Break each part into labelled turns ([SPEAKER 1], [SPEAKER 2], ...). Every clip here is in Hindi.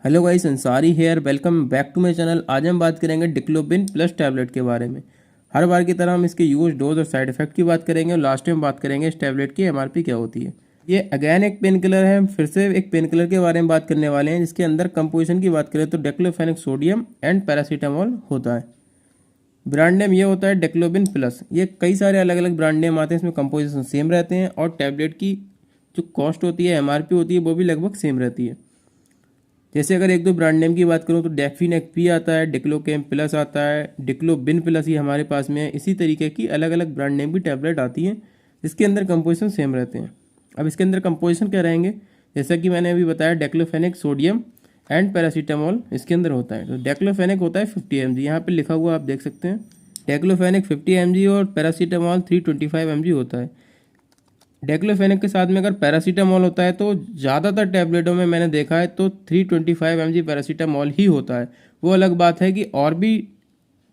[SPEAKER 1] Hello guys, Ansari here. Welcome back to my channel. आज हम बात करेंगे डिक्लोबिन प्लस टैबलेट के बारे में। हर बार की तरह हम इसके यूज, डोज और साइड इफेक्ट की बात करेंगे और लास्ट में बात करेंगे इस टैबलेट की एमआरपी क्या होती है। ये अगेन एक पेन किलर है। हम फिर से एक पेन किलर के बारे में बात करने वाले हैं जिसके अंदर कंपोजिशन की बात करें तो डेक्लोफेनिक सोडियम एंड पैरासीटामोल होता है। ब्रांड नेम ये होता है डेक्लोबिन प्लस। ये कई सारे अलग अलग ब्रांड नेम आते हैं, इसमें कंपोजिशन सेम रहते हैं और टैबलेट की जो कॉस्ट होती है, एमआरपी होती है, वो भी लगभग सेम रहती है। जैसे अगर एक दो ब्रांड नेम की बात करूँ तो डेफिनेक पी आता है, डिक्लोकेम प्लस आता है, डिक्लोबिन प्लस ही हमारे पास में है। इसी तरीके की अलग अलग ब्रांड नेम की टैबलेट आती हैं जिसके अंदर कंपोजिशन सेम रहते हैं। अब इसके अंदर कंपोजिशन क्या रहेंगे, जैसा कि मैंने अभी बताया, डेक्लोफेनिक सोडियम एंड पैरासीटामोल इसके अंदर होता है। तो डेक्लोफेनिक होता है 50 mg, यहाँ पर लिखा हुआ आप देख सकते हैं। डेक्लोफेनिक 50 mg और पैरासीटामोल 325 mg होता है। डेक्लोफेनिक के साथ में अगर पैरासीटामोल होता है तो ज़्यादातर टैबलेटों में मैंने देखा है तो 325 mg पैरासीटामोल ही होता है। वो अलग बात है कि और भी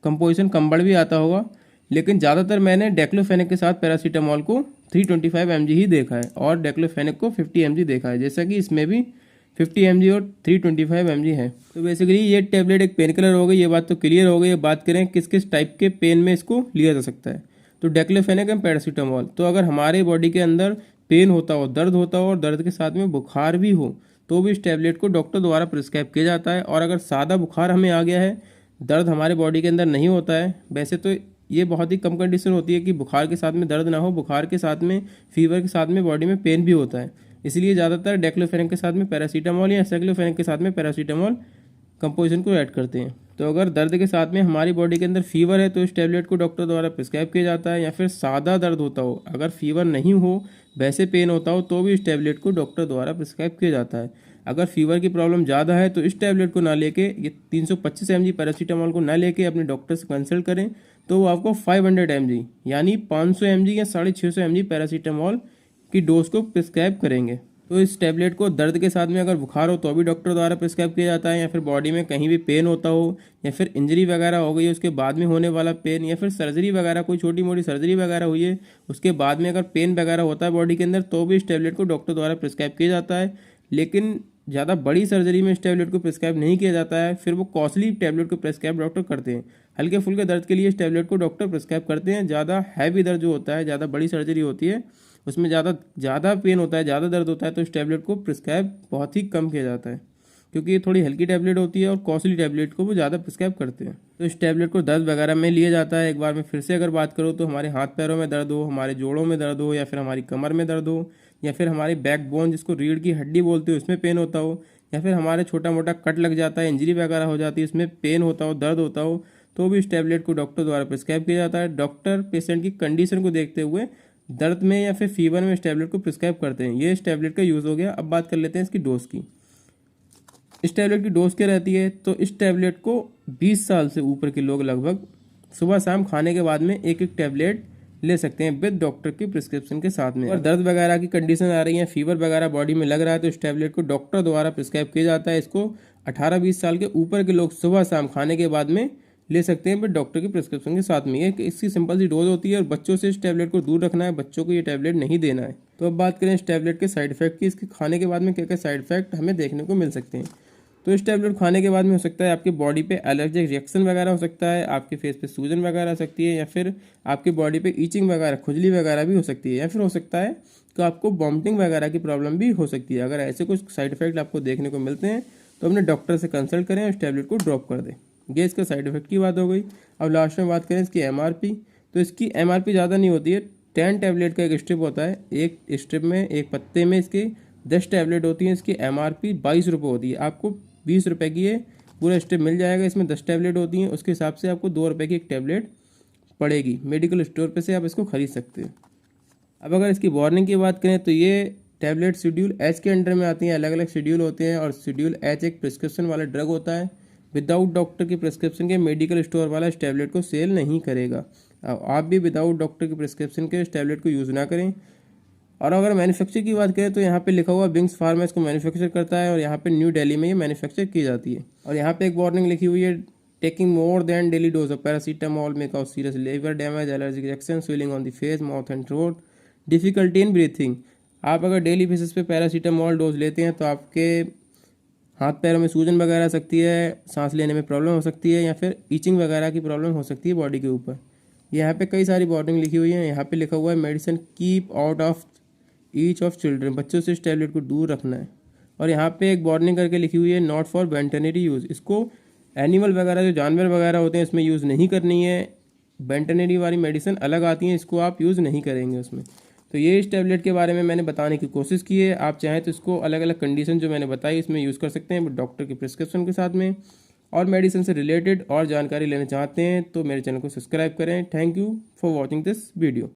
[SPEAKER 1] कंपोजिशन कम बढ़ भी आता होगा, लेकिन ज़्यादातर मैंने डेक्लोफेनिक के साथ पैरासीटामोल को 325 mg ही देखा है और डेक्लोफेनिक को 50 mg देखा है, जैसा कि इसमें भी 50 mg और 325 mg है। तो बेसिकली ये टैबलेट एक पेन किलर हो गई, ये बात तो क्लियर हो गई। ये बात करें किस किस टाइप के पेन में इसको लिया जा सकता है, तो डेक्लोफेनिक एंड पैरासीटामोल। तो अगर हमारे बॉडी के अंदर पेन होता हो, दर्द होता हो और दर्द के साथ में बुखार भी हो तो भी इस टैबलेट को डॉक्टर द्वारा प्रिस्क्राइब किया जाता है। और अगर सादा बुखार हमें आ गया है, दर्द हमारे बॉडी के अंदर नहीं होता है, वैसे तो ये बहुत ही कम कंडीशन होती है कि बुखार के साथ में दर्द ना हो, बुखार के साथ में फीवर के साथ में बॉडी में पेन भी होता है, इसलिए ज़्यादातर डेक्लोफेनिक के साथ में पैरासीटामोल या साइक्लोफेनिक के साथ में पैरासीटामोल कंपोजिशन को ऐड करते हैं। तो अगर दर्द के साथ में हमारी बॉडी के अंदर फीवर है तो इस टैबलेट को डॉक्टर द्वारा प्रिस्क्राइब किया जाता है। या फिर सादा दर्द होता हो, अगर फीवर नहीं हो, वैसे पेन होता हो, तो भी इस टैबलेट को डॉक्टर द्वारा प्रिस्क्राइब किया जाता है। अगर फीवर की प्रॉब्लम ज़्यादा है तो इस टैबलेट को ना लेके, ये 325 mg पैरासीटामोल को ना लेके अपने डॉक्टर से कंसल्ट करें तो वो आपको 500 mg यानी 500 mg या 650 mg पैरासीटामोल की डोज को प्रिस्क्राइब करेंगे। तो इस टैबलेट को दर्द के साथ में अगर बुखार हो तो भी डॉक्टर द्वारा प्रिस्क्राइब किया जाता है, या फिर बॉडी में कहीं भी पेन होता हो, या फिर इंजरी वगैरह हो गई है उसके बाद में होने वाला पेन, या फिर सर्जरी वगैरह, कोई छोटी मोटी सर्जरी वगैरह हुई है उसके बाद में अगर पेन वगैरह होता है बॉडी के अंदर, तो भी इस टैबलेट को डॉक्टर द्वारा प्रिस्क्राइब किया जाता है। लेकिन ज़्यादा बड़ी सर्जरी में इस टैबलेट को प्रिस्क्राइब नहीं किया जाता है, फिर वो कॉस्टली टैबलेट को प्रिस्क्राइब डॉक्टर करते हैं। हल्के फुल्के दर्द के लिए इस टैबलेट को डॉक्टर प्रिस्क्राइब करते हैं। ज़्यादा हैवी दर्द जो होता है, ज़्यादा बड़ी सर्जरी होती है, उसमें ज़्यादा पेन होता है, ज़्यादा दर्द होता है, तो इस टैबलेट को प्रिस्क्राइब बहुत ही कम किया जाता है, क्योंकि ये थोड़ी हल्की टैबलेट होती है और कॉस्टली टैबलेट को वो ज़्यादा प्रिस्क्राइब करते हैं। तो इस टैबलेट को दर्द वगैरह में लिया जाता है। एक बार मैं फिर से अगर बात करूँ तो हमारे हाथ पैरों में दर्द हो, हमारे जोड़ों में दर्द हो, या फिर हमारी कमर में दर्द हो, या फिर हमारी बैक बोन जिसको रीढ़ की हड्डी बोलते हो उसमें पेन होता हो, या फिर हमारे छोटा मोटा कट लग जाता है, इंजरी वगैरह हो जाती है, इसमें पेन होता हो, दर्द होता हो, तो भी इस टैबलेट को डॉक्टर द्वारा प्रिस्क्राइब किया जाता है। डॉक्टर पेशेंट की कंडीशन को देखते हुए दर्द में या फिर फीवर में इस टैबलेट को प्रिस्क्राइब करते हैं। ये इस टैबलेट का यूज़ हो गया। अब बात कर लेते हैं इसकी डोज की। इस टैबलेट की डोज क्या रहती है, तो इस टैबलेट को 20 साल से ऊपर के लोग लगभग सुबह शाम खाने के बाद में एक एक टैबलेट ले सकते हैं विद डॉक्टर की प्रिस्क्रिप्शन के साथ में। और दर्द वगैरह की कंडीशन आ रही है, फीवर वगैरह बॉडी में लग रहा है, तो इस टैबलेट को डॉक्टर द्वारा प्रिस्क्राइब किया जाता है। इसको 18-20 साल के ऊपर के लोग सुबह शाम खाने के बाद में ले सकते हैं बट डॉक्टर की प्रिस्क्रिप्शन के साथ में। ये इसकी सिंपल सी डोज होती है और बच्चों से इस टैबलेट को दूर रखना है, बच्चों को ये टैबलेट नहीं देना है। तो अब बात करें इस टैबलेट के साइड इफेक्ट की। इसके खाने के बाद में क्या क्या साइड इफेक्ट हमें देखने को मिल सकते हैं। तो इस टैबलेट खाने के बाद में हो सकता है आपकी बॉडी पे एलर्जिक रिएक्शन वगैरह हो सकता है, आपके फेस पे सूजन वगैरह हो सकती है, या फिर आपकी बॉडी पे ईचिंग वगैरह, खुजली वगैरह भी हो सकती है, या फिर हो सकता है कि आपको वॉमिटिंग वगैरह की प्रॉब्लम भी हो सकती है। अगर ऐसे कुछ साइड इफेक्ट आपको देखने को मिलते हैं तो अपने डॉक्टर से कंसल्ट करें और इस टैबलेट को ड्रॉप कर दें। ये इसका साइड इफेक्ट की बात हो गई। अब लास्ट में बात करें इसकी एमआरपी। तो इसकी एमआरपी ज़्यादा नहीं होती है। 10 टैबलेट का एक स्ट्रिप होता है, एक स्ट्रिप में, एक पत्ते में इसके 10 टैबलेट होती हैं। इसकी एमआरपी 22 रुपये होती है। आपको 20 रुपये की ये पूरा स्ट्रिप मिल जाएगा। इसमें 10 टैबलेट होती हैं, उसके हिसाब से आपको 2 रुपये की एक टैबलेट पड़ेगी। मेडिकल स्टोर पे से आप इसको खरीद सकते हैं। अब अगर इसकी वार्निंग की बात करें तो ये टैबलेट शेड्यूल एच के अंडर में आती हैं। अलग अलग शेड्यूल होते हैं और शेड्यूल एच एक प्रिस्क्रिप्शन वाला ड्रग होता है। विदाउट डॉक्टर की प्रिस्क्रिप्शन के मेडिकल स्टोर वाला इस टैबलेट को सेल नहीं करेगा। अब आप भी विदाउट डॉक्टर की प्रिस्क्रिप्शन के इस टैबलेट को यूज़ ना करें। और अगर मैन्युफैक्चर की बात करें तो यहाँ पे लिखा हुआ विंग्स फार्मा इसको मैन्युफैक्चर करता है और यहाँ पे न्यू दिल्ली में ये मैन्युफैक्चर की जाती है। और यहाँ पे एक वार्निंग लिखी हुई है, taking more than daily dose of paracetamol may cause serious liver damage, allergic reaction, swelling on the face, mouth and throat, difficulty in breathing. आप अगर डेली बेसिस पे पैरासीटामोल डोज लेते हैं तो आपके हाथ पैरों में सूजन वगैरह आ सकती है, सांस लेने में प्रॉब्लम हो सकती है, या फिर ईचिंग वगैरह की प्रॉब्लम हो सकती है बॉडी के ऊपर। यहाँ पे कई सारी वार्निंग लिखी हुई है। यहाँ पे लिखा हुआ है medicine keep out of each of children, बच्चों से इस टैबलेट को दूर रखना है। और यहाँ पे एक वार्निंग करके लिखी हुई है नॉट फॉर वेटरनरी यूज़, इसको एनिमल वगैरह जो जानवर वगैरह होते हैं इसमें यूज़ नहीं करनी है। वेटरनरी वाली मेडिसिन अलग आती हैं, इसको आप यूज़ नहीं करेंगे उसमें। तो ये इस टैबलेट के बारे में मैंने बताने की कोशिश की है। आप चाहें तो इसको अलग अलग कंडीशन जो मैंने बताई इसमें यूज़ कर सकते हैं डॉक्टर की प्रिस्क्रिप्शन के साथ में। और मेडिसिन से रिलेटेड और जानकारी लेना चाहते हैं तो मेरे चैनल को सब्सक्राइब करें। Thank you for watching this video.